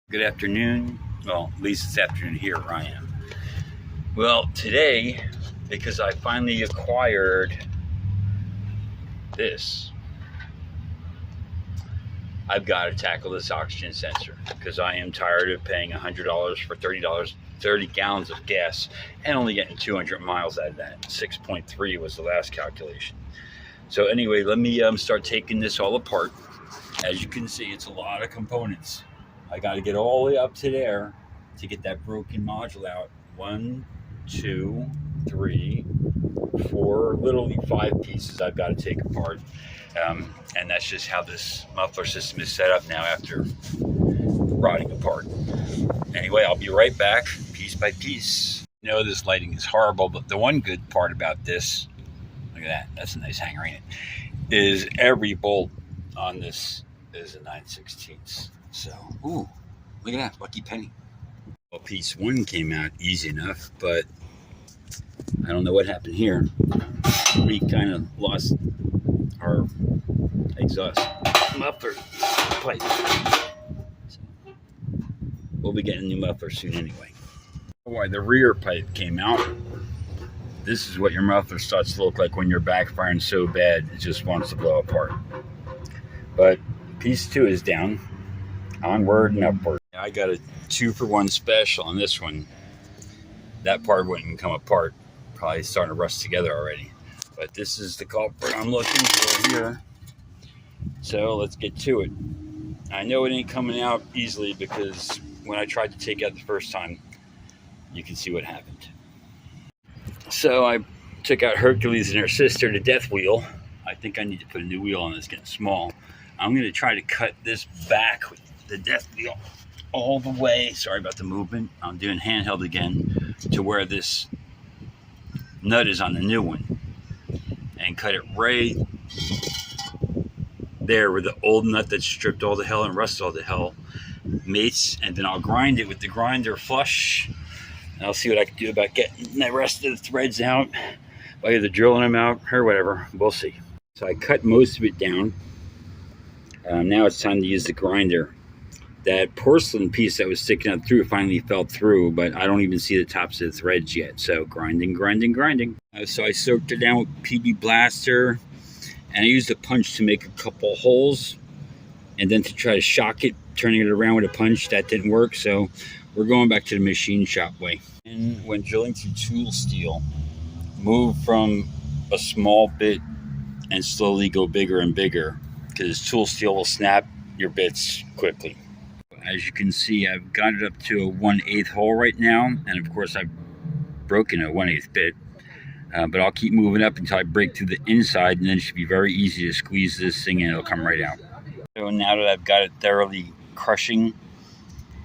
Good afternoon. Well, at least it's afternoon here where I am. Well, today, because I finally acquired this, I've got to tackle this oxygen sensor because I am tired of paying $100 for $30, 30 gallons of gas and only getting 200 miles out of that. 6.3 was the last calculation. So anyway, let me start taking this all apart. As you can see, it's a lot of components. I got to get all the way up to there to get that broken module out. 1, 2, 3, 4, literally 5 pieces I've got to take apart. And that's just how this muffler system is set up now after rotting apart. Anyway, I'll be right back, piece by piece. I know this lighting is horrible, but the one good part about this, look at that, that's a nice hanger, ain't it? Is every bolt on this is a 9/16. So, ooh, look at that, lucky penny. Well, piece 1 came out easy enough, but I don't know what happened here. We kind of lost our exhaust muffler pipe. So, we'll be getting a new muffler soon anyway. Why the rear pipe came out. This is what your muffler starts to look like when you're backfiring so bad it just wants to blow apart. But piece 2 is down. Onward and upward. I got a 2-for-1 special on this one. That part wouldn't come apart. Probably starting to rust together already. But this is the culprit I'm looking for here. So let's get to it. I know it ain't coming out easily because when I tried to take it out the first time, you can see what happened. So I took out Hercules and her sister, the death wheel. I think I need to put a new wheel on this, getting small. I'm going to try to cut this back with the death wheel all the way. Sorry about the movement. I'm doing handheld again to where this nut is on the new one and cut it right there where the old nut that stripped all the hell and rusted all the hell mates, and then I'll grind it with the grinder flush, and I'll see what I can do about getting the rest of the threads out by either drilling them out or whatever. We'll see. So I cut most of it down. Now it's time to use the grinder. That porcelain piece that was sticking out through finally fell through, but I don't even see the tops of the threads yet. So grinding. So I soaked it down with PB Blaster, and I used a punch to make a couple holes, and then to try to shock it, turning it around with a punch. That didn't work, so we're going back to the machine shop way. And when drilling through tool steel, move from a small bit and slowly go bigger and bigger, because tool steel will snap your bits quickly. As you can see, I've got it up to a 1/8 hole right now, and of course I've broken a 1/8 bit, but I'll keep moving up until I break through the inside, and then it should be very easy to squeeze this thing and it'll come right out. So now that I've got it thoroughly crushing,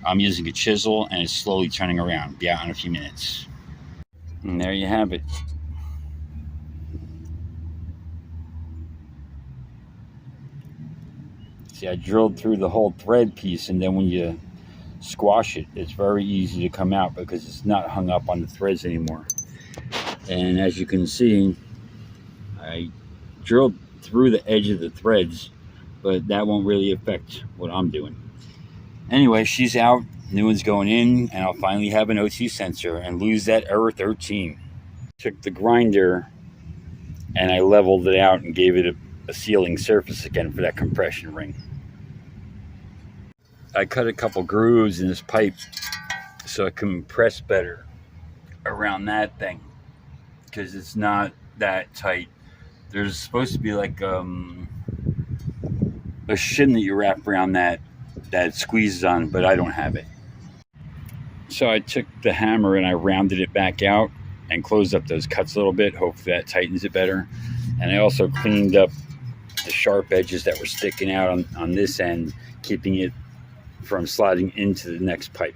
I'm using a chisel and it's slowly turning around. Be out in a few minutes. And there you have it. See, I drilled through the whole thread piece, and then when you squash it, it's very easy to come out because it's not hung up on the threads anymore. And as you can see, I drilled through the edge of the threads, but that won't really affect what I'm doing. Anyway, she's out, new one's going in, and I'll finally have an O2 sensor and lose that error 13. Took the grinder and I leveled it out and gave it a sealing surface again for that compression ring. I cut a couple grooves in this pipe so it can press better around that thing because it's not that tight. There's supposed to be like a shim that you wrap around that squeezes on, but I don't have it. So I took the hammer and I rounded it back out and closed up those cuts a little bit. Hopefully that tightens it better. And I also cleaned up the sharp edges that were sticking out on this end, keeping it from sliding into the next pipe.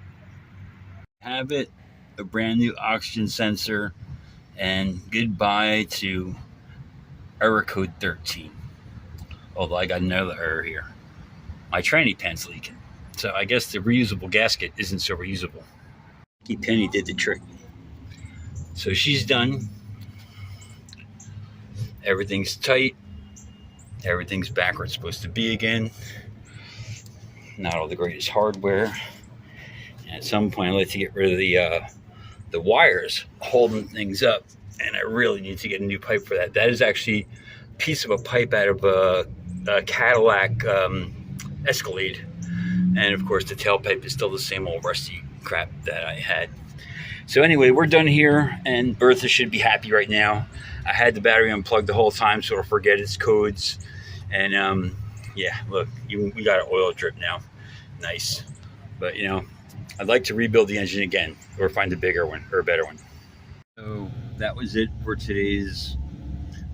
Have it, a brand new oxygen sensor, and goodbye to error code 13. Although I got another error here. My tranny pen's leaking. So I guess the reusable gasket isn't so reusable. Penny did the trick. So she's done. Everything's tight. Everything's back where it's supposed to be again. Not all the greatest hardware. At some point, I'd like to get rid of the wires holding things up, and I really need to get a new pipe for that. That is actually a piece of a pipe out of a Cadillac Escalade, and of course the tailpipe is still the same old rusty crap that I had. So anyway, we're done here, and Bertha should be happy right now. I had the battery unplugged the whole time, so it'll forget its codes. And yeah, look, we got an oil drip now. Nice. But I'd like to rebuild the engine again, or find a bigger one or a better one. So that was it for today's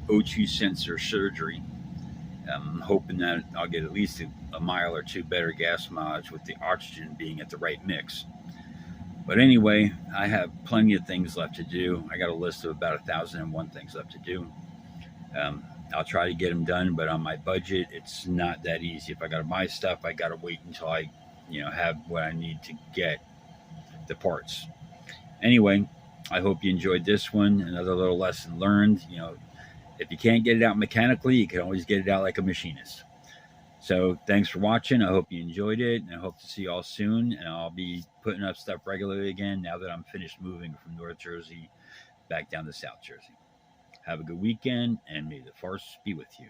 O2 sensor surgery. I'm hoping that I'll get at least a mile or two better gas mileage with the oxygen being at the right mix. But anyway, I have plenty of things left to do. I got a list of about 1,001 things left to do. I'll try to get them done, but on my budget, it's not that easy. If I got to buy stuff, I got to wait until I, have what I need to get the parts. Anyway, I hope you enjoyed this one. Another little lesson learned. If you can't get it out mechanically, you can always get it out like a machinist. So thanks for watching. I hope you enjoyed it, and I hope to see you all soon. And I'll be putting up stuff regularly again now that I'm finished moving from North Jersey back down to South Jersey. Have a good weekend, and may the force be with you.